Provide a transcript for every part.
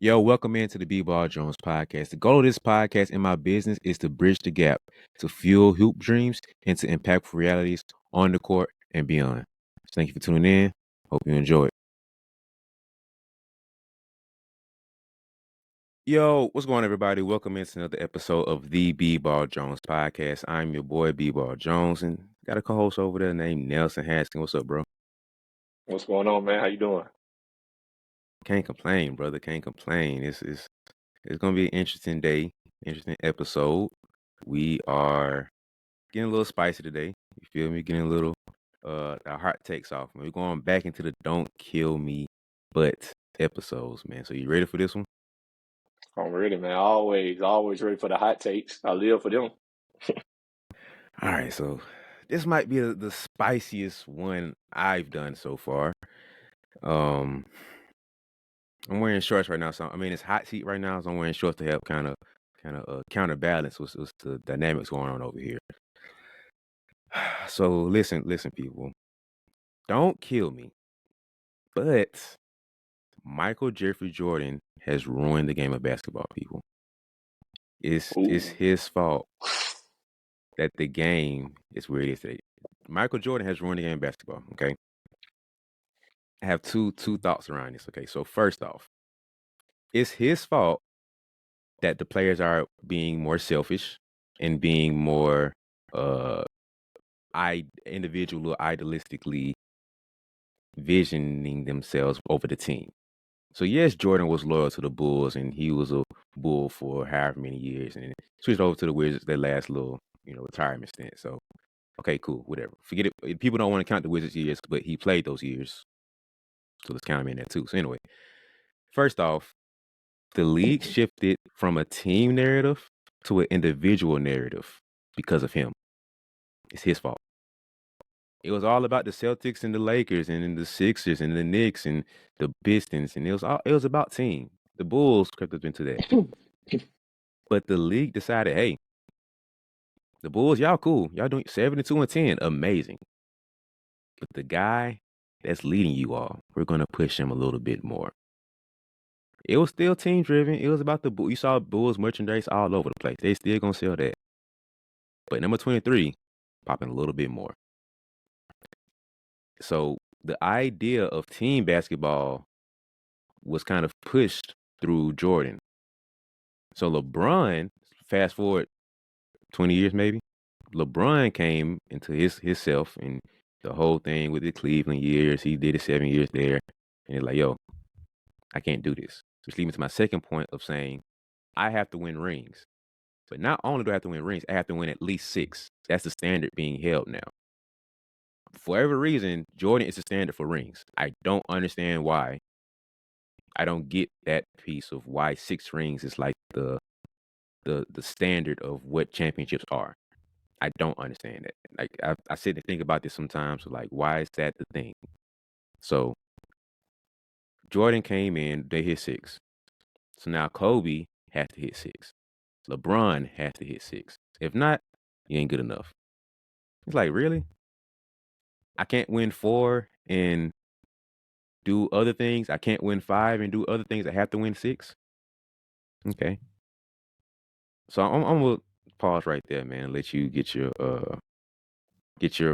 Yo, welcome into the BeBall Jones podcast. The goal of this podcast in my business is to bridge the gap, to fuel hoop dreams into impactful realities on the court and beyond. So thank you for tuning in. Hope you enjoy it. Yo, what's going on, everybody? Welcome into another episode of the BeBall Jones podcast. I'm your boy, BeBall Jones, and got a co-host over there named Nelson Haskin. What's up, bro? What's going on, man? How you doing? Can't complain, brother. Can't complain. It's gonna be an interesting day, interesting episode. We are getting a little spicy today. You feel me? Getting a little our hot takes off. We're going back into the Don't Kill Me But episodes, man. So you ready for this one? I'm ready, man. Always ready for the hot takes. I live for them. All right, so this might be the spiciest one I've done so far. I'm wearing shorts right now, so I mean it's hot heat right now, so I'm wearing shorts to help kind of counterbalance what's the dynamics going on over here. So listen, people. Don't kill me, but Michael Jeffrey Jordan has ruined the game of basketball, people. It's Ooh. his fault that the game is where it is today. Michael Jordan has ruined the game of basketball, okay? I have two thoughts around this, okay? So first off, it's his fault that the players are being more selfish and being more individual idealistically visioning themselves over the team. So yes, Jordan was loyal to the Bulls, and he was a Bull for however many years, and then switched over to the Wizards that last little, retirement stint. So okay, cool, whatever. Forget it. People don't want to count the Wizards years, but he played those years, so let's count him in there too. So anyway, first off, the league shifted from a team narrative to an individual narrative because of him. It's his fault. It was all about the Celtics and the Lakers and the Sixers and the Knicks and the Pistons, and it was about team. The Bulls crept up into that. But the league decided, hey, the Bulls, y'all cool. Y'all doing 72-10. Amazing. But the guy that's leading you all, we're going to push him a little bit more. It was still team driven. It was about the Bulls. You saw Bulls merchandise all over the place. They still going to sell that. But number 23, popping a little bit more. So the idea of team basketball was kind of pushed through Jordan. So LeBron, fast forward 20 years maybe, LeBron came into himself and the whole thing with the Cleveland years. He did it 7 years there. And it's like, yo, I can't do this. Which leads me to my second point of saying I have to win rings. But not only do I have to win rings, I have to win at least 6. That's the standard being held now. For whatever reason, Jordan is the standard for rings. I don't understand why. I don't get that piece of why 6 rings is like the standard of what championships are. I don't understand that. Like I sit and think about this sometimes. Like, why is that the thing? So Jordan came in, they hit 6. So now Kobe has to hit 6. LeBron has to hit 6. If not, you ain't good enough. It's like, really? I can't win 4 and do other things. I can't win 5 and do other things. I have to win 6. Okay. So I'm gonna pause right there, man. And let you get your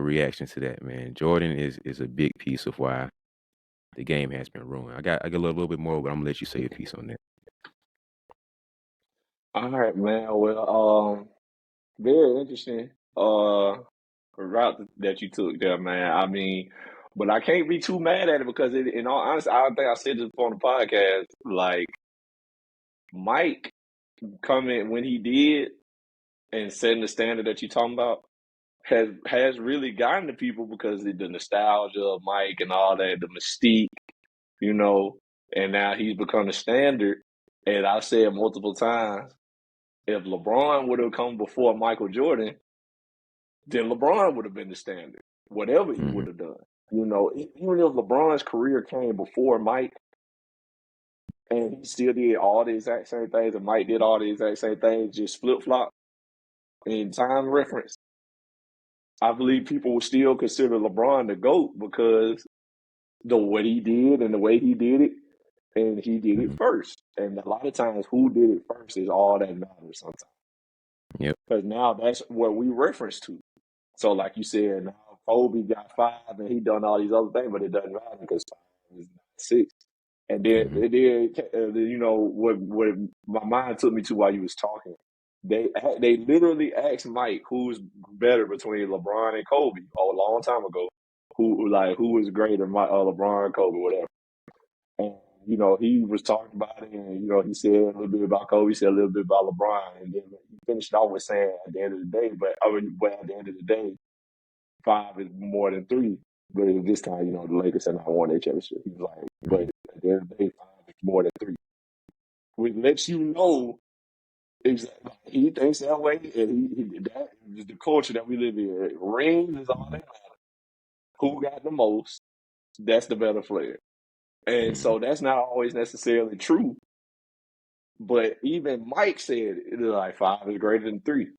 reaction to that, man. Jordan is a big piece of why the game has been ruined. I got a little bit more, but I'm gonna let you say a piece on that. All right, man. Well, very interesting. Route that you took there, man. I mean, but I can't be too mad at it because, in all honesty, I don't think I said this on the podcast. Like Mike coming when he did and setting the standard that you're talking about has really gotten to people because of the nostalgia of Mike and all that, the mystique, you know, and now he's become the standard. And I've said multiple times, if LeBron would have come before Michael Jordan, then LeBron would have been the standard, whatever he would have done. You know, even if LeBron's career came before Mike and he still did all the exact same things and Mike did all the exact same things, just flip-flop in time reference, I believe people would still consider LeBron the GOAT because the what he did and the way he did it and he did it Mhm. first. And a lot of times, who did it first is all that matters sometimes. Yep. Because now that's what we reference to. So, like you said, now Kobe got 5 and he done all these other things, but it doesn't matter because 5 is not 6. And then, Mhm. what my mind took me to while you was talking. They literally asked Mike who's better between LeBron and Kobe a long time ago. Who was greater, LeBron or Kobe, whatever. And he was talking about it, and he said a little bit about Kobe, he said a little bit about LeBron, and then he finished off with saying at the end of the day, but at the end of the day, 5 is more than 3. But at this time, the Lakers had not won their championship. He was like, but Mhm. at the end of the day, 5 is more than 3, which lets you know exactly he thinks that way, and that is the culture that we live in. Rings is all that matters. Who got the most? That's the better player. And Mhm. so that's not always necessarily true. But even Mike said it's like 5 is greater than 3.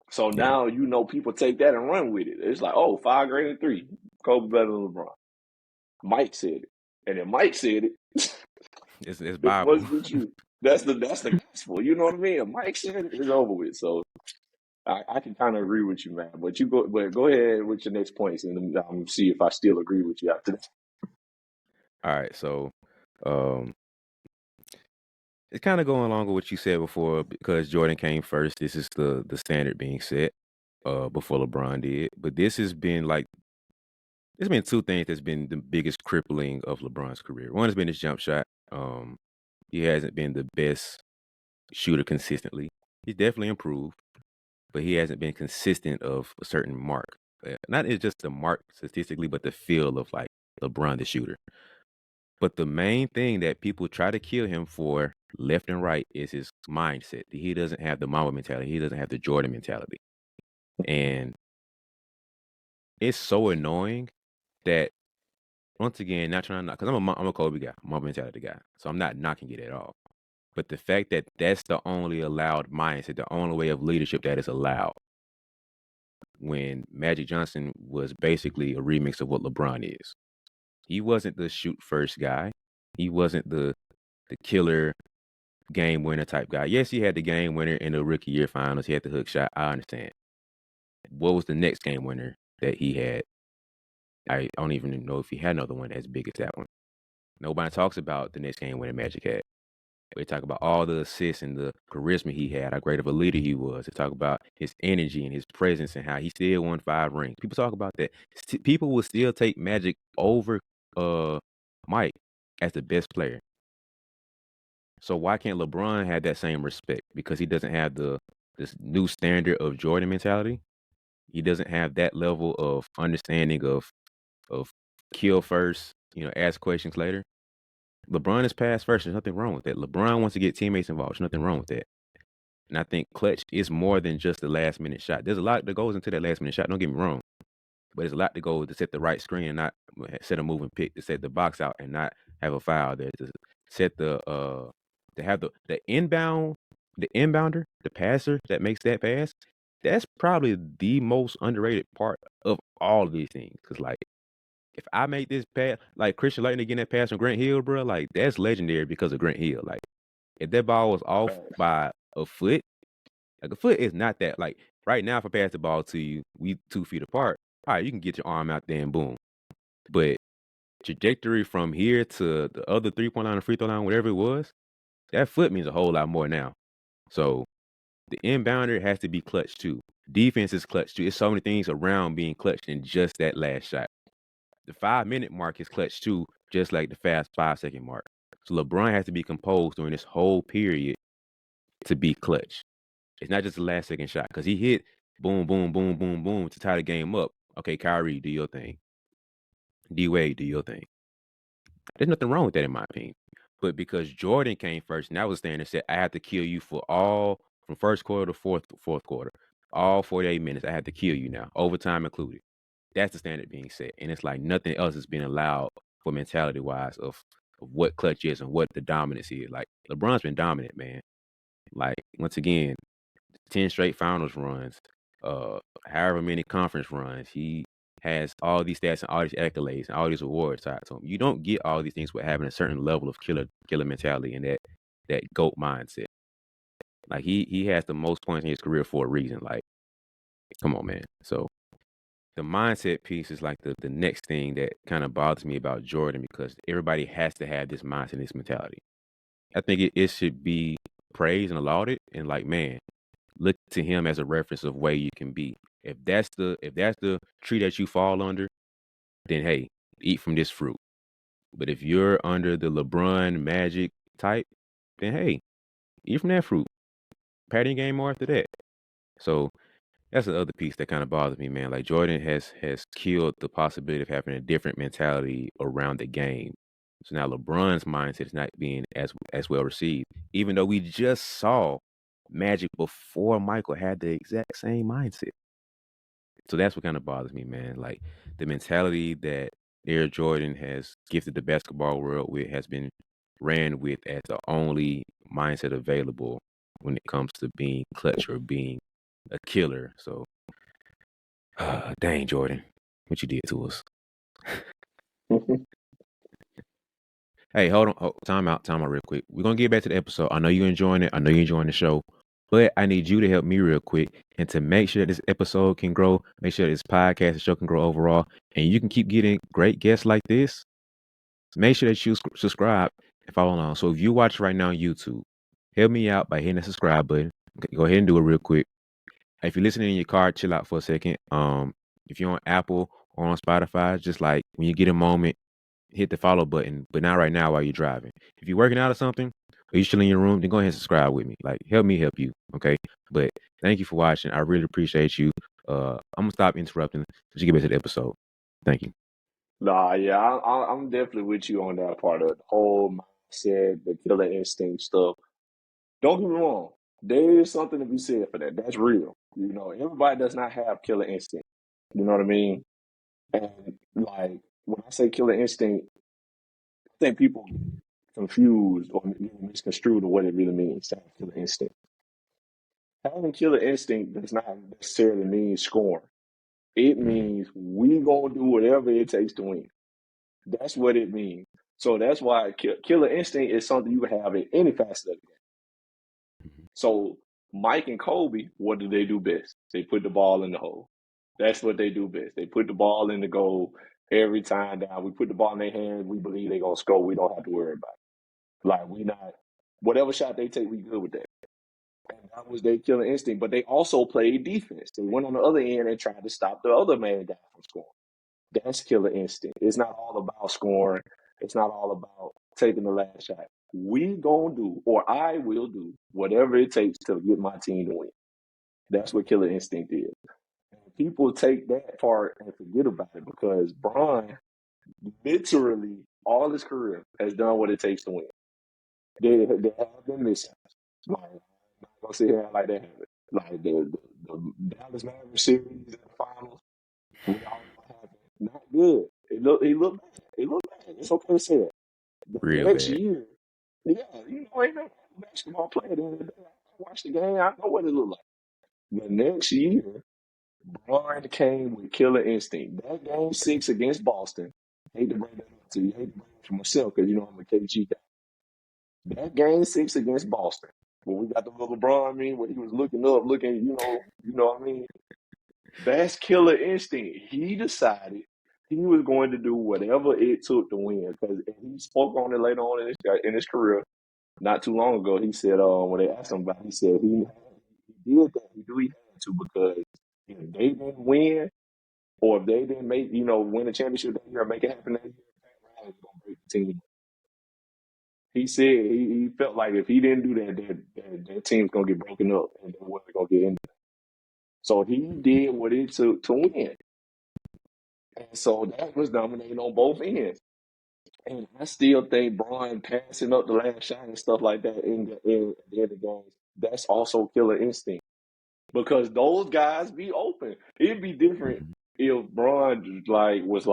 So Yeah. now people take that and run with it. It's like, oh, 5 greater than 3. Kobe better than LeBron. Mike said it. And if Mike said it, It's it Bible. must be true. That's the gospel. You know what I mean? If Mike said it, it's over with. So I can kind of agree with you, man. But go ahead with your next points and see if I still agree with you after that. All right. So, um, it's kind of going along with what you said before because Jordan came first. This is the standard being set before LeBron did. But this has been like there's been two things that's been the biggest crippling of LeBron's career. One has been his jump shot. Um, he hasn't been the best shooter consistently. He's definitely improved, but he hasn't been consistent of a certain mark. Not it's just the mark statistically, but the feel of like LeBron the shooter. But the main thing that people try to kill him for left and right is his mindset. He doesn't have the Mamba mentality. He doesn't have the Jordan mentality. And it's so annoying that once again, not trying to knock, because I'm a Kobe guy, I'm a Mamba mentality guy. So I'm not knocking it at all. But the fact that that's the only allowed mindset, the only way of leadership that is allowed when Magic Johnson was basically a remix of what LeBron is. He wasn't the shoot first guy. He wasn't the killer game winner type guy. Yes, he had the game winner in the rookie year finals. He had the hook shot. I understand. What was the next game winner that he had? I don't even know if he had another one as big as that one. Nobody talks about the next game winner Magic had. They talk about all the assists and the charisma he had, how great of a leader he was. They talk about his energy and his presence and how he still won 5 rings. People talk about that. People will still take Magic over uh Mike as the best player. So why can't LeBron have that same respect? Because he doesn't have this new standard of Jordan mentality. He doesn't have that level of understanding of kill first, ask questions later. LeBron is pass first. There's nothing wrong with that. LeBron wants to get teammates involved. There's nothing wrong with that. And I think clutch is more than just the last minute shot. There's a lot that goes into that last minute shot. Don't get me wrong. But there's a lot to go to set the right screen and not set a moving pick, to set the box out and not have a foul there, to set to have the inbounder, the passer that makes that pass. That's probably the most underrated part of all of these things. Cause like if I make this pass, like Christian Laettner getting that pass from Grant Hill, bro, like that's legendary because of Grant Hill. Like if that ball was off by a foot, like a foot is not that like right now if I pass the ball to you, we 2 feet apart. All right, you can get your arm out there and boom. But trajectory from here to the other 3-point line or free throw line, whatever it was, that foot means a whole lot more now. So the inbounder has to be clutch too. Defense is clutch too. It's so many things around being clutch than just that last shot. The 5-minute mark is clutch too, just like the fast 5-second mark. So LeBron has to be composed during this whole period to be clutch. It's not just the last second shot because he hit boom, boom, boom, boom, boom to tie the game up. Okay, Kyrie, do your thing. D Wade, do your thing. There's nothing wrong with that in my opinion. But because Jordan came first, and that was the standard said, I have to kill you for all from first quarter to fourth quarter, all 48 minutes. I have to kill you now, overtime included. That's the standard being set, and it's like nothing else is being allowed for mentality wise of what clutch is and what the dominance is. Like LeBron's been dominant, man. Like once again, 10 straight finals runs, however many conference runs. He has all these stats and all these accolades and all these awards tied to him. You don't get all these things with having a certain level of killer mentality and that GOAT mindset. Like he has the most points in his career for a reason. Like, come on, man. So the mindset piece is like the next thing that kind of bothers me about Jordan because everybody has to have this mindset and this mentality. I think it should be praised and lauded and like, man, look to him as a reference of where you can be. If that's the tree that you fall under, then hey, eat from this fruit. But if you're under the LeBron Magic type, then hey, eat from that fruit. Patty game more after that. So that's the other piece that kind of bothers me, man. Like Jordan has killed the possibility of having a different mentality around the game. So now LeBron's mindset is not being as well received, even though we just saw Magic before Michael had the exact same mindset. So that's what kind of bothers me, man. Like the mentality that Air Jordan has gifted the basketball world with has been ran with as the only mindset available when it comes to being clutch or being a killer. So, dang, Jordan, what you did to us. Hey, hold on. Time out real quick. We're going to get back to the episode. I know you're enjoying it. I know you're enjoying the show. But I need you to help me real quick and to make sure that this episode can grow, make sure this podcast, the show can grow overall, and you can keep getting great guests like this. Make sure that you subscribe and follow along. So if you watch right now on YouTube, help me out by hitting the subscribe button. Go ahead and do it real quick. If you're listening in your car, chill out for a second. If you're on Apple or on Spotify, just like when you get a moment, hit the follow button, but not right now while you're driving. If you're working out or something, or you're chilling in your room, then go ahead and subscribe with me. Like, help me help you, okay? But thank you for watching. I really appreciate you. I'm gonna stop interrupting so you get back to the episode. Thank you. Nah, yeah, I'm definitely with you on that part of the whole mindset, the killer instinct stuff. Don't get me wrong. There is something to be said for that. That's real. Everybody does not have killer instinct. You know what I mean? And like when I say killer instinct, I think people get confused or misconstrued of what it really means to have killer instinct. Having killer instinct does not necessarily mean scoring. It Mhm. means we gonna do whatever it takes to win. That's what it means. So that's why killer instinct is something you can have in any facet of the game. Mhm. So Mike and Kobe, what do they do best? They put the ball in the hole. That's what they do best. They put the ball in the goal every time down. We put the ball in their hands. We believe they're gonna score. We don't have to worry about it. Like we not whatever shot they take, we good with that. And that was their killer instinct. But they also played defense. They went on the other end and tried to stop the other man guy from scoring. That's killer instinct. It's not all about scoring. It's not all about taking the last shot. We gonna do, or I will do, whatever it takes to get my team to win. That's what killer instinct is. And people take that part and forget about it because Bron, literally, all his career has done what it takes to win. They have been mishaps. Like, I'm not gonna sit here and like that happen. Like the Dallas Mavericks series in the finals, we all know what happened. Not good. He looked bad. He looked bad. It's okay to say that. The Real next bad. year, yeah, ain't no basketball player. At the end of the day, I watched the game. I know what it looked like. The next year, Bron came with killer instinct. That game 6 against Boston. Hate to bring that up to you. Hate to bring it to myself because I'm a KG guy. That game 6 against Boston, when we got the little LeBron meme where he was looking up, looking, what I mean. That's killer instinct. He decided he was going to do whatever it took to win. Because he spoke on it later on in his career, not too long ago. He said, when they asked him about it, he said he did that. He knew he had to because if they didn't win or if they didn't win a championship that year or make it happen that year, Pat Riley was going to break the team. He said he felt like if he didn't do that team's going to get broken up and they wasn't going to get in. So he did what it took to win. And so that was dominating on both ends. And I still think Brian passing up the last shot and stuff like that in the end of the games, that's also killer instinct. Because those guys be open. It'd be different Mhm. if Braun was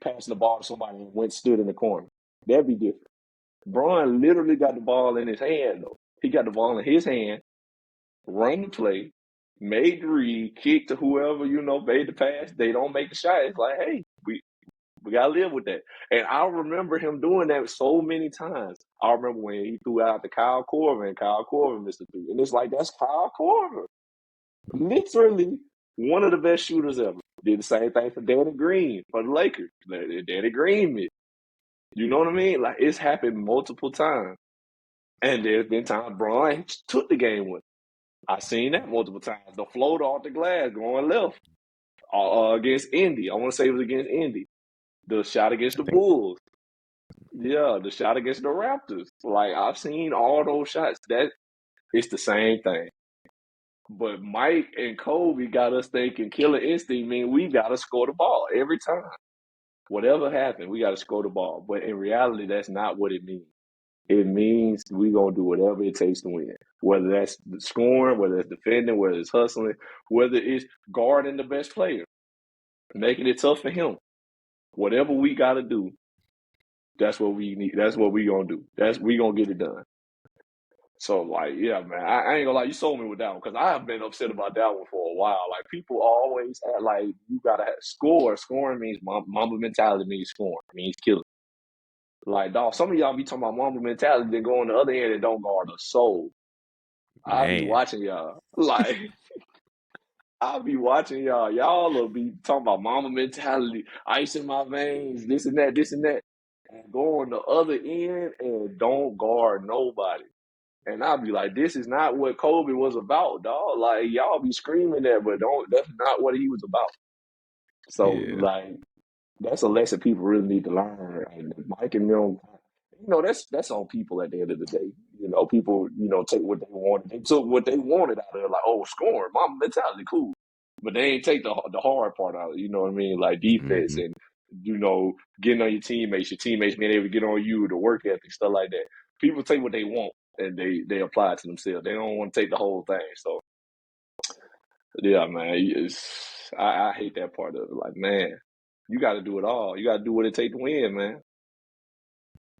passing the ball to somebody and went stood in the corner. That'd be different. Braun literally got the ball in his hand though. He got the ball in his hand, run the play, made the read, kicked to whoever, made the pass. They don't make the shot. It's like, hey, we gotta live with that. And I remember him doing that so many times. I remember when he threw out to Kyle Korver, and Kyle Korver missed the three. And it's like, that's Kyle Korver. Literally one of the best shooters ever. Did the same thing for Danny Green for the Lakers. Danny Green missed. You know what I mean? Like, it's happened multiple times. And there's been times Bron took the game with. I've seen that multiple times. The float off the glass going left against Indy. I want to say it was against Indy. The shot against I the think Bulls. Yeah, the shot against the Raptors. Like, I've seen all those shots. That it's the same thing. But Mike and Kobe got us thinking killer instinct mean we gotta score the ball every time. Whatever happened, we gotta score the ball. But in reality, that's not what it means. It means we gonna do whatever it takes to win. Whether that's scoring, whether it's defending, whether it's hustling, whether it's guarding the best player, making it tough for him. Whatever we gotta do, that's what we need. That's what we gonna do. We gonna get it done. So, like, yeah, man, I ain't gonna lie, you sold me with that one because I have been upset about that one for a while. Like, people always act like you gotta score. Scoring means Mamba mentality means scoring, means killing. Like, dog, some of y'all be talking about Mamba mentality, then go on the other end and don't guard a soul. I'll be man, watching y'all. Like, I'll be watching y'all. Y'all will be talking about Mamba mentality, ice in my veins, this and that, this and that. And go on the other end and don't guard nobody. And I'll be like, this is not what Kobe was about, dog. Like, y'all be screaming that, but that's not what he was about. So, yeah, like, that's a lesson people really need to learn. And Mike and them, that's on people at the end of the day. People, take what they wanted. They took what they wanted out of it, like, oh, scoring, my mentality, cool. But they ain't take the hard part out. You know what I mean? Like defense hmm and getting on your teammates being able to get on you, the work ethic, stuff like that. People take what they want and they apply it to themselves. They don't want to take the whole thing. So yeah, man, I hate that part of it. Like, man, you got to do it all. You got to do what it takes to win, man.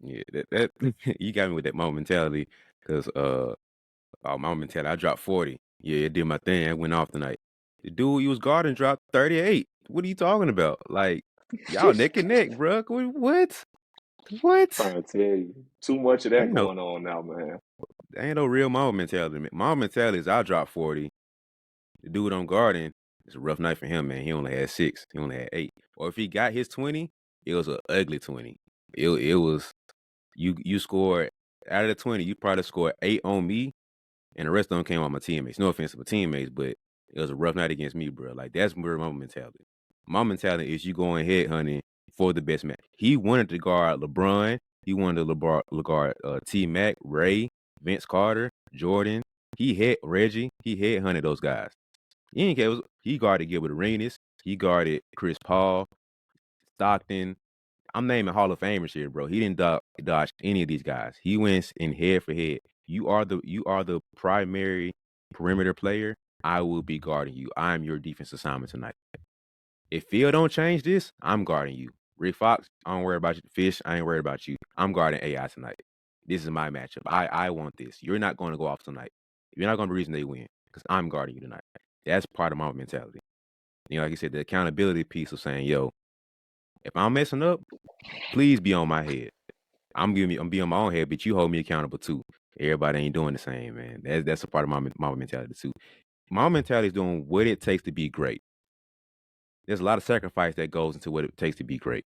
yeah. That you got me with that moment mentality because moment mentality. I dropped 40. Yeah, it did my thing. I went off tonight. The dude you was guarding dropped 38. What are you talking about? Like y'all neck and neck, bro. What? What? Trying to tell you, too much of That that ain't no going on now, man. that ain't no real moment mentality. Moment mentality is I dropped 40. The dude I'm guarding, it's a rough night for him, man. He only had 6. He only had 8. Or if he got his 20, it was an ugly 20. It was you scored out of the 20, you probably scored 8 on me, and the rest of them came on my teammates. No offense to my teammates, but it was a rough night against me, bro. Like that's where my mentality. My mentality is you going head hunting for the best man. He wanted to guard LeBron. He wanted to guard T Mac, Ray, Vince Carter, Jordan. He hit Reggie. He head hunted those guys. He didn't care. He guarded Gilbert Arenas. He guarded Chris Paul, Stockton. I'm naming Hall of Famers here, bro. He didn't dodge any of these guys. He went in head for head. You are the primary perimeter player. I will be guarding you. I'm your defense assignment tonight. If Phil don't change this, I'm guarding you. Rick Fox, I don't worry about you. Fish, I ain't worried about you. I'm guarding AI tonight. This is my matchup. I want this. You're not going to go off tonight. You're not going to be the reason they win because I'm guarding you tonight. That's part of my mentality. Like you said, the accountability piece of saying, yo, if I'm messing up, please be on my head. I'm being on my own head, but you hold me accountable too. Everybody ain't doing the same, man. That's a part of my mentality too. My mentality is doing what it takes to be great. There's a lot of sacrifice that goes into what it takes to be great.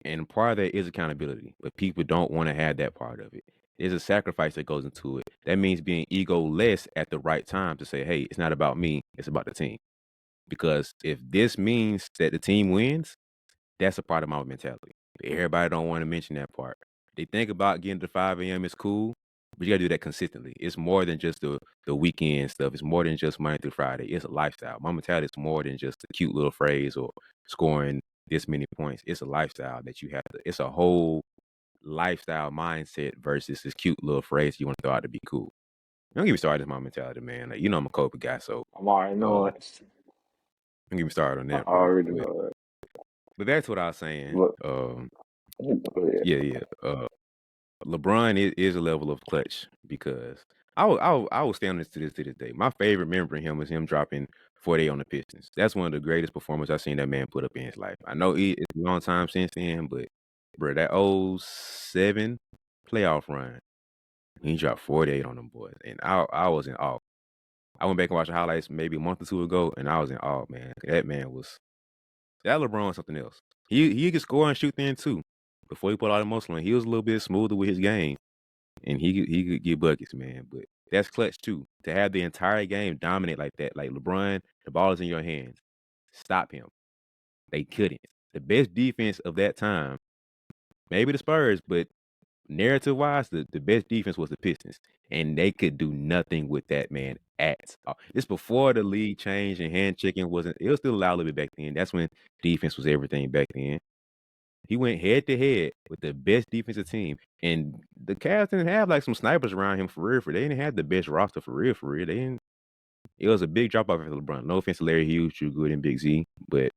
And part of that is accountability, but people don't want to have that part of it. There's a sacrifice that goes into it. That means being ego-less at the right time to say, hey, it's not about me, it's about the team. Because if this means that the team wins, that's a part of my mentality. Everybody don't want to mention that part. They think about getting to 5 a.m. is cool, but you got to do that consistently. It's more than just the weekend stuff. It's more than just Monday through Friday. It's a lifestyle. My mentality is more than just a cute little phrase or scoring this many points. It's a lifestyle that you have to. It's a whole lifestyle mindset versus this cute little phrase you want to throw out to be cool. Don't get me started with my mentality, man. Like, I'm a Kobe guy, so I'm already don't knowing. get me started on I that, bro. already But know that's what I was saying. that. But, Yeah. LeBron is a level of clutch because I will stay on this to this day. My favorite memory of him is him dropping 48 on the Pistons. That's one of the greatest performances I've seen that man put up in his life. I know it's a long time since then, but bro, that '07 playoff run, he dropped 48 on them boys, and I was in awe. I went back and watched the highlights maybe a month or two ago, and I was in awe, man. That LeBron was something else. He could score and shoot then too. Before he put all the muscle in, he was a little bit smoother with his game, and he could get buckets, man. But that's clutch too. To have the entire game dominate like that, like LeBron, the ball is in your hands. Stop him. They couldn't. The best defense of that time, maybe the Spurs, but narrative wise, the best defense was the Pistons. And they could do nothing with that man at all. This before the league changed and hand checking wasn't, it was still allowed a little bit back then. That's when defense was everything back then. He went head to head with the best defensive team. And the Cavs didn't have like some snipers around him for real. They didn't have the best roster for real. They didn't. It was a big drop off for LeBron. No offense to Larry Hughes, Drew Good, and Big Z, but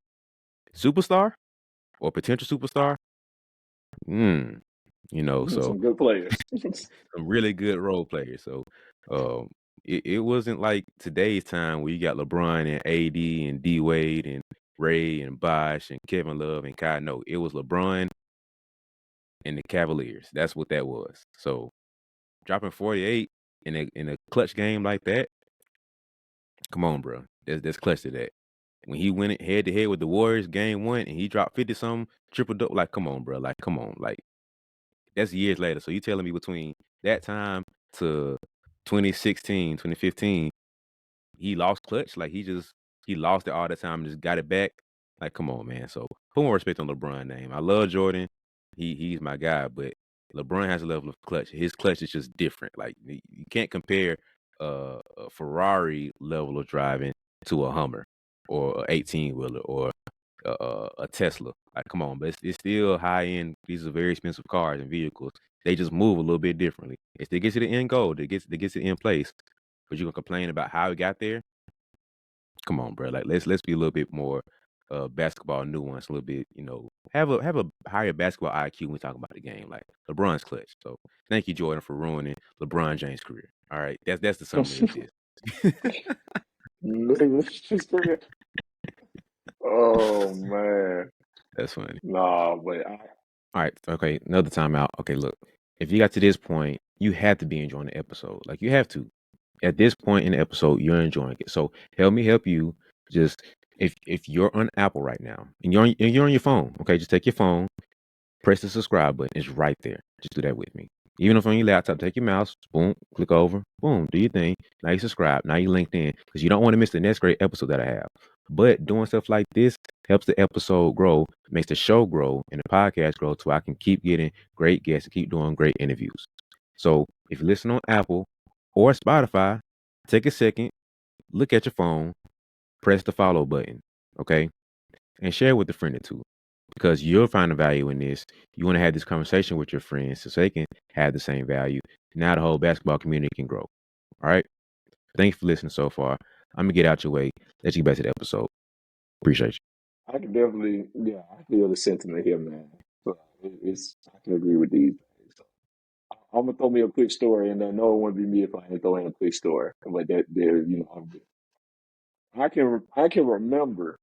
superstar or potential superstar, hmm, so Some good players. some really good role players. So, um, it wasn't like today's time where you got LeBron and AD and D Wade and Ray and Bosh and Kevin Love and Kai. No, it was LeBron and the Cavaliers. That's what that was. So dropping 48 in a clutch game like that, come on, bro. That's clutch to that. When he went head to head with the Warriors game one and he dropped 50 some triple double, like come on, bro. Like come on. Like that's years later. So you telling me between that time to 2016, 2015, he lost clutch? Like he lost it all the time and just got it back. Like, come on, man. So put more respect on LeBron name. I love Jordan. He's my guy, but LeBron has a level of clutch. His clutch is just different. Like you can't compare a Ferrari level of driving to a Hummer or a 18 wheeler or a Tesla. Like, come on, but it's still high end. These are very expensive cars and vehicles. They just move a little bit differently. It still gets to the end goal. It gets it in place. But you gonna complain about how it got there? Come on, bro. Like let's be a little bit more basketball nuance, a little bit, have a higher basketball IQ when we talk about the game. Like LeBron's clutch. So thank you, Jordan, for ruining LeBron James' career. All right. That's the summary of this. Oh man. That's funny. Nah, but All right. Okay. Another timeout. Okay, look. If you got to this point, you have to be enjoying the episode. Like you have to. At this point in the episode, you're enjoying it. So help me help you. Just if you're on Apple right now and you're on your phone, okay, just take your phone, press the subscribe button. It's right there. Just do that with me. Even if on your laptop, take your mouse, boom, click over, boom, do your thing. Now you subscribe. Now you linked in because you don't want to miss the next great episode that I have. But doing stuff like this helps the episode grow, makes the show grow, and the podcast grow so I can keep getting great guests and keep doing great interviews. So if you listen on Apple or Spotify, take a second, look at your phone, press the follow button, okay? And share with a friend or two because you'll find the value in this. You want to have this conversation with your friends so they can have the same value. Now the whole basketball community can grow. All right. Thanks for listening so far. I'm gonna get out your way. Let's get back to the episode. Appreciate I can definitely, yeah, I feel the sentiment here, man. So I can agree with these. So I'm gonna throw me a quick story, and then no one would be me if I didn't throw in a quick story. But that there, I can remember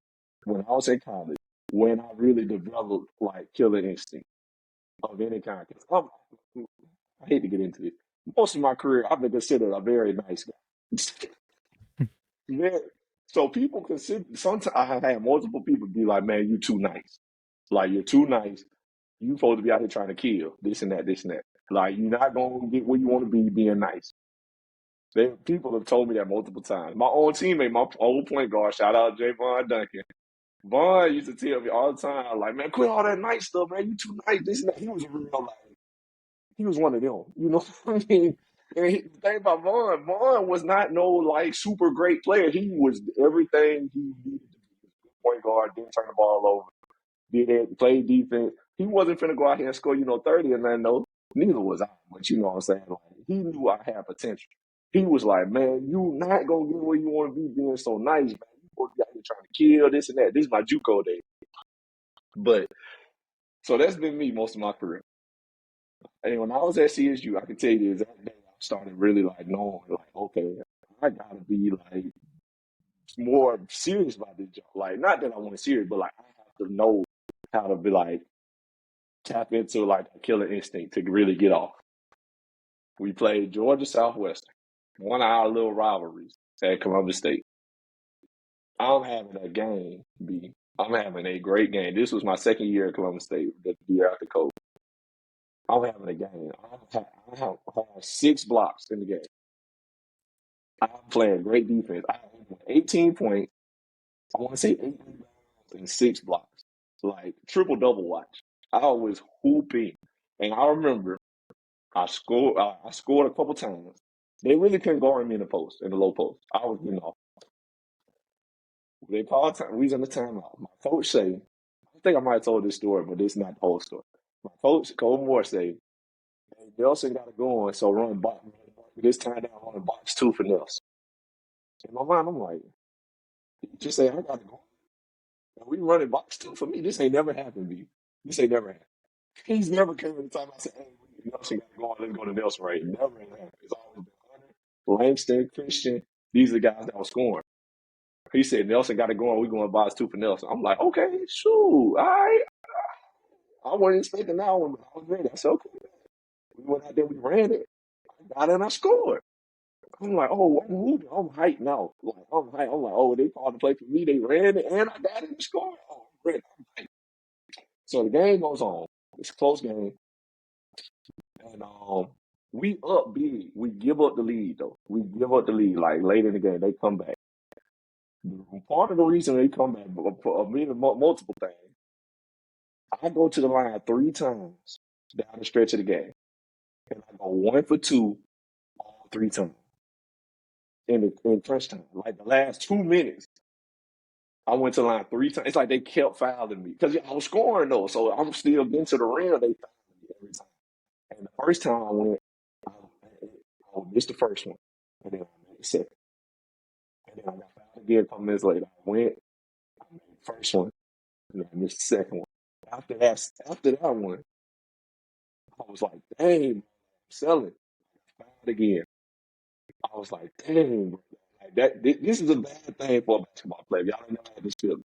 when I was in college when I really developed like killer instinct of any kind. 'Cause I hate to get into this. Most of my career, I've been considered a very nice guy. you. Very, so people consider sometimes I have had multiple people be like, "Man, you too nice. Like you're too nice. You supposed to be out here trying to kill this and that, this and that. Like you're not gonna get where you want to be being nice." People have told me that multiple times. My own teammate, my old point guard, shout out Javon Duncan. Vaughn used to tell me all the time, like, "Man, quit all that nice stuff, man. You too nice. This and that." He was a real like he was one of them. You know what I mean? And the thing about Vaughn was not no like super great player. He was everything he needed to be. Point guard, didn't turn the ball over, did it, played defense. He wasn't finna go out here and score, 30 and nothing, no. Neither was I. But you know what I'm saying? Like, he knew I had potential. He was like, "Man, you not gonna get where you want to be being so nice, man. You supposed to be out here trying to kill this and that." This is my JUCO day. But so that's been me most of my career. And when I was at CSU, I can tell you the exact day started really like knowing like, okay, I gotta be like more serious about this job. Like, not that I want to serious, but like I have to know how to be like tap into like a killer instinct to really get off. We played Georgia Southwestern, one of our little rivalries at Columbus State. I'm having a game, B. I'm having a great game. This was my second year at Columbus State, the year after COVID. I'm having a game. I have 6 blocks in the game. I'm playing great defense. I have 18 points. I want to say 8 rebounds and 6 blocks. Like triple double watch. I was hooping. And I remember I scored a couple times. They really couldn't guard me in the post, in the low post. I was, they called time. We was in the timeout. My coach say, I think I might have told this story, but this is not the whole story. My coach, Cole Moore, say, hey, Nelson got to go on, so run box. This time down, running box 2 for Nelson. In my mind, I'm like, he just say, I got to go. And we running box 2 for me. This ain't never happened, B. This ain't never happened. He's never came in the time I said, hey, Nelson got to go on. Let's go to Nelson right. Never happened. It's always been Hunter, Langston, Christian. These are the guys that were scoring. He said, Nelson got to go on. We going box 2 for Nelson. I'm like, okay, shoot. All right. I wasn't expecting that one, but I was ready. I said, okay. We went out there, we ran it. I got it and I scored. I'm like, oh, I'm hyped now. Like, I'm hyped. I'm like, oh, they called the play for me. They ran it and I got it and scored. Oh, I'm ready. I'm hyped. So the game goes on. It's a close game. And we up big. We give up the lead, though. We give up the lead. Like, late in the game, they come back. Part of the reason they come back, for multiple things, I go to the line 3 times down the stretch of the game. And I go 1 for 2 all 3 times in crunch time. Like the last 2 minutes, I went to the line 3 times. It's like they kept fouling me because I was scoring though, so I'm still getting to the rim. They fouled me every time. And the first time I went, I missed the first one, and then I made the second, and then I got fouled again a couple minutes later. I went, I made the first one, and then I missed the second one. After that one, I was like, dang, I'm selling. Fouled again. I was like, dang, bro. Like that. This is a bad thing for a basketball player. Y'all don't know how this feels.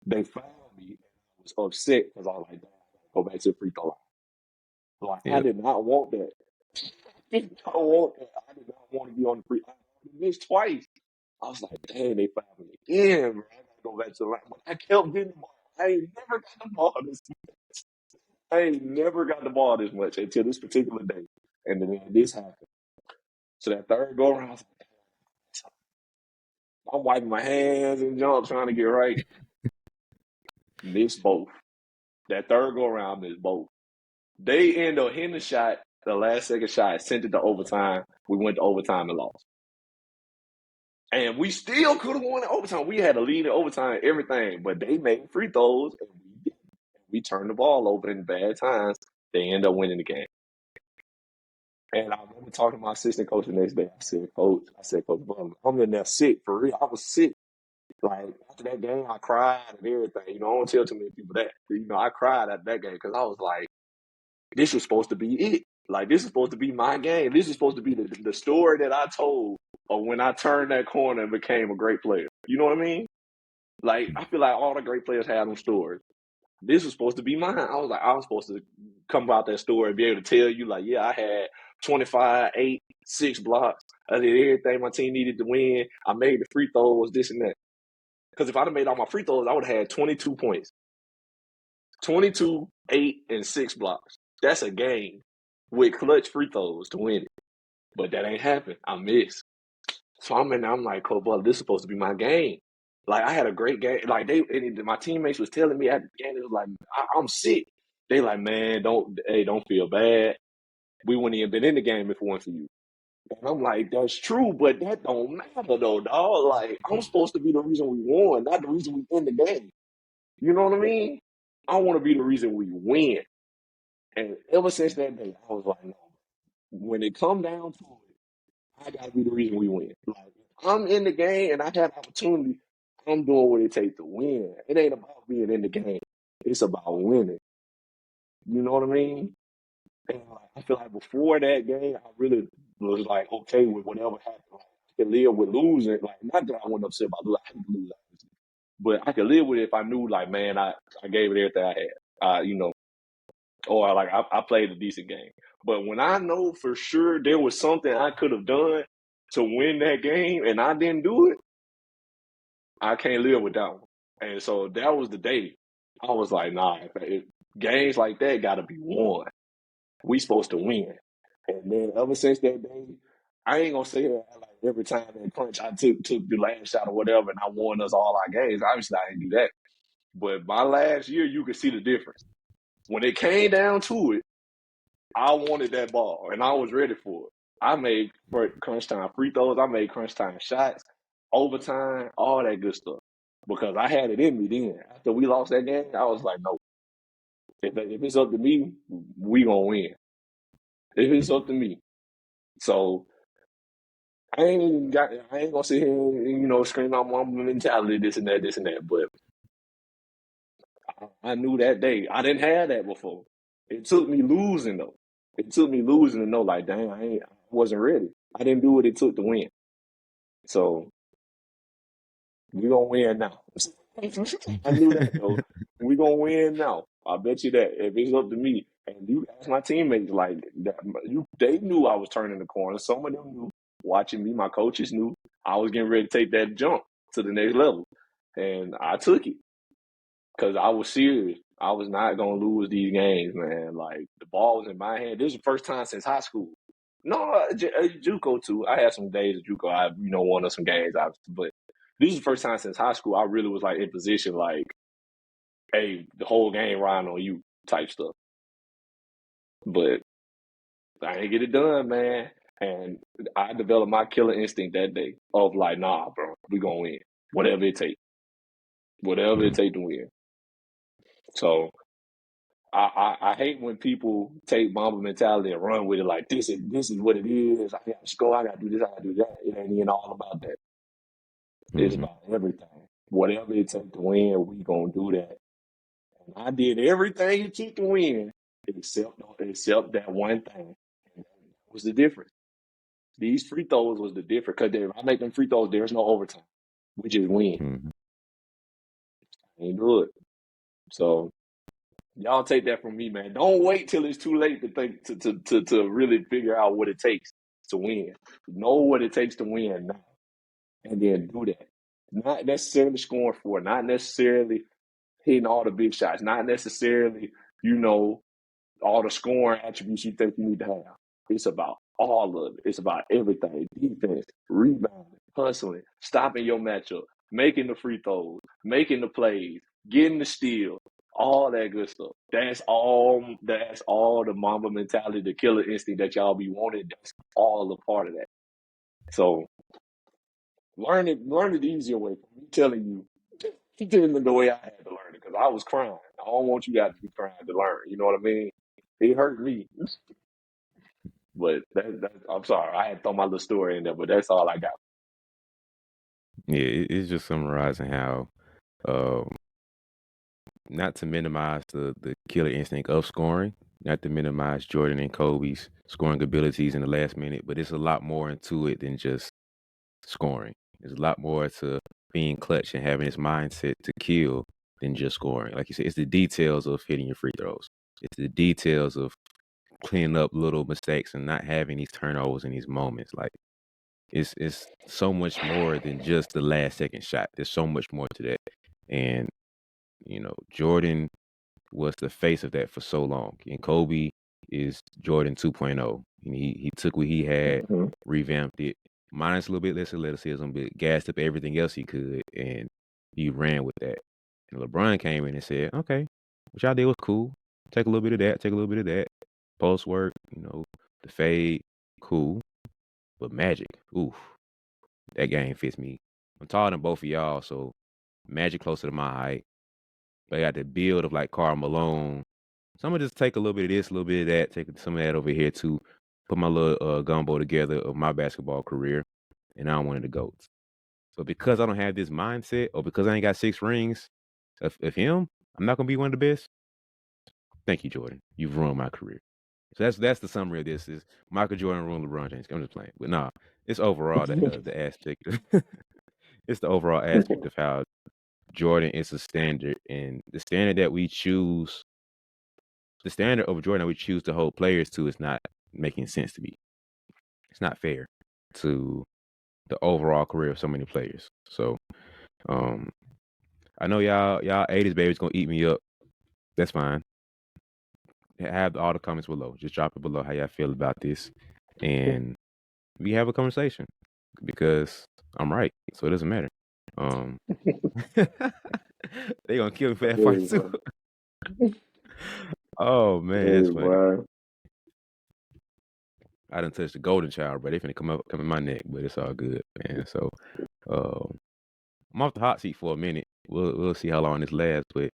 They fouled me, and I was upset because I was like, damn, I gotta go back to the free throw line. Like I Yep. did not want that. I did not want that. I did not want to be on the free. I missed twice. I was like, dang, they fouled me again, bro. I gotta go back to the line. But I kept getting the ball. I ain't never got the ball this much until this particular day, and then this happened. So that third go around, I was like, I'm wiping my hands and jump trying to get right. Missed both. That third go around missed both. They end up hitting the shot, the last second shot, sent it to overtime. We went to overtime and lost. And we still could have won in overtime. We had a lead in overtime, everything, but they made free throws and we turned the ball over in bad times. They end up winning the game. And I remember talking to my assistant coach the next day. I said, Coach, bro, I'm in there sick for real. I was sick. Like after that game, I cried and everything. I don't tell too many people that. I cried after that game because I was like, this was supposed to be it. Like this is supposed to be my game. This is supposed to be the story that I told of when I turned that corner and became a great player. You know what I mean? Like I feel like all the great players had them stories. This was supposed to be mine. I was supposed to come out that story and be able to tell you, like, yeah, I had 25, 8, 6 blocks. I did everything my team needed to win. I made the free throws, this and that. Because if I'd have made all my free throws, I would have had 22 points. 22, 8, and 6 blocks. That's a game with clutch free throws to win it. But that ain't happened. I missed. So I'm in there, I'm like, Coach Butler, this is supposed to be my game. Like I had a great game. Like my teammates was telling me at the game, it was like, I'm sick. They like, man, don't feel bad. We wouldn't even been in the game if it weren't for you. And I'm like, that's true, but that don't matter though, dog. Like I'm supposed to be the reason we won, not the reason we in the game. You know what I mean? I want to be the reason we win. And ever since that day, I was like, no. When it come down to it, I gotta be the reason we win. Like I'm in the game and I have opportunity. I'm doing what it takes to win. It ain't about being in the game. It's about winning. You know what I mean? And like, I feel like before that game, I really was like okay with whatever happened. Like, I could live with losing. Like not that I wasn't upset about losing. I hate to lose, obviously. But I could live with it if I knew like, man, I gave it everything I had. Or like I played a decent game. But when I know for sure there was something I could have done to win that game and I didn't do it, I can't live with that one. And so that was the day. I was like, nah, if games like that got to be won. We supposed to win. And then ever since that day, I ain't gonna say that like every time in crunch I took the last shot or whatever and I won us all our games. Obviously I didn't do that. But my last year, you could see the difference. When it came down to it, I wanted that ball and I was ready for it. I made for crunch time free throws, I made crunch time shots, overtime, all that good stuff. Because I had it in me then. After we lost that game, I was like, no, if it's up to me, we gonna win. If it's up to me. So I ain't gonna sit here and scream out my mentality, this and that, this and that. But I knew that day. I didn't have that before. It took me losing though. It took me losing to know like, dang, I wasn't ready. I didn't do what it took to win. So we gonna win now. I knew that though. We gonna win now. I bet you that if it's up to me. And you ask my teammates like they knew I was turning the corner. Some of them knew. Watching me, my coaches knew I was getting ready to take that jump to the next level, and I took it because I was serious. I was not gonna lose these games, man. Like the ball was in my hand. This is the first time since high school. No, JUCO too. I had some days at JUCO. I won us some games, obviously, but this is the first time since high school I really was like in position, like, hey, the whole game riding on you type stuff. But I didn't get it done, man. And I developed my killer instinct that day of like, nah, bro, we gonna win, whatever it takes, whatever it takes to win. So I hate when people take Mamba mentality and run with it like this is what it is. I got to score. I got to do this. I got to do that. It ain't even all about that. It's about everything. Whatever it takes to win, we gonna do that. And I did everything it took to win, except that one thing. And that was the difference. These free throws was the difference because if I make them free throws, there's no overtime. We just win. Mm-hmm. Ain't do it. So y'all take that from me, man. Don't wait till it's too late to think to really figure out what it takes to win. Know what it takes to win now, and then do that. Not necessarily scoring for it, not necessarily hitting all the big shots, not necessarily all the scoring attributes you think you need to have. It's about all of it. It's about everything: defense, rebounding, hustling, stopping your matchup, making the free throws, making the plays, getting the steal, all that good stuff. That's all the Mamba mentality, the killer instinct that y'all be wanting. That's all a part of that. So learn it the easier way. I'm telling you, the way I had to learn it because I was crying. I don't want you guys to be crying to learn. You know what I mean? It hurt me. But I'm sorry, I had to throw my little story in there, but that's all I got. Yeah, it's just summarizing how, um, not to minimize the killer instinct of scoring, not to minimize Jordan and Kobe's scoring abilities in the last minute, but it's a lot more into it than just scoring. There's a lot more to being clutch and having this mindset to kill than just scoring. Like you said, it's the details of hitting your free throws. It's the details of cleaning up little mistakes and not having these turnovers in these moments. Like it's so much more than just the last second shot. There's so much more to that. And Jordan was the face of that for so long. And Kobe is Jordan 2.0. And he took what he had, Mm-hmm. revamped it, minus a little bit less athleticism, but gassed up everything else he could, and he ran with that. And LeBron came in and said, okay, what y'all did was cool. Take a little bit of that, take a little bit of that. Post work, the fade, cool. But Magic, oof, that game fits me. I'm taller than both of y'all, so Magic closer to my height. But I got the build of like Karl Malone. So I'm gonna just take a little bit of this, a little bit of that, take some of that over here too. Put my little gumbo together of my basketball career, and I'm one of the GOATs. But because I don't have this mindset, or because I ain't got 6 rings of him, I'm not gonna be one of the best. Thank you, Jordan. You've ruined my career. So that's the summary of this: is Michael Jordan ruling LeBron James. I'm just playing, but nah, it's overall the aspect. It's the overall aspect of how Jordan is a standard, and the standard that we choose, the standard of Jordan that we choose to hold players to is not making sense to me. It's not fair to the overall career of so many players. So, um, I know y'all 80s babies gonna eat me up. That's fine. Have all the comments below. Just drop it below how y'all feel about this, and we have a conversation because I'm right, so it doesn't matter. They gonna kill me for that Hey, fight too. bro. Oh man, Hey, that's funny. bro. I done touched the golden child, but they finna come in my neck, but it's all good, man. So, I'm off the hot seat for a minute. We'll see how long this lasts, but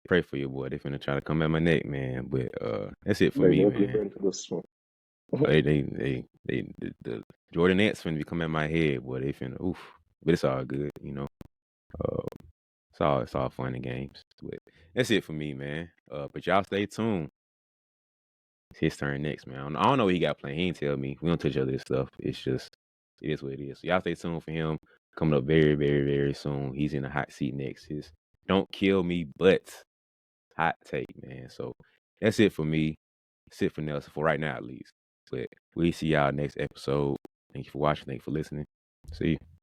pray for your boy. They finna try to come at my neck, man. But that's it for They me, definitely man. ready for this one. The Jordan Nets finna be coming at my head, boy. They finna oof. But it's all good, you know. Uh, it's all fun and games. But that's it for me, man. But y'all stay tuned. It's his turn next, man. I don't know what he got planned. He ain't tell me. We don't touch other stuff. It's just it is what it is. So y'all stay tuned for him coming up very, very, very soon. He's in the hot seat next. His don't kill me, but hot take, man. So that's it for me. That's it for Nelson for right now, at least. But we see y'all next episode. Thank you for watching. Thank you for listening. See you.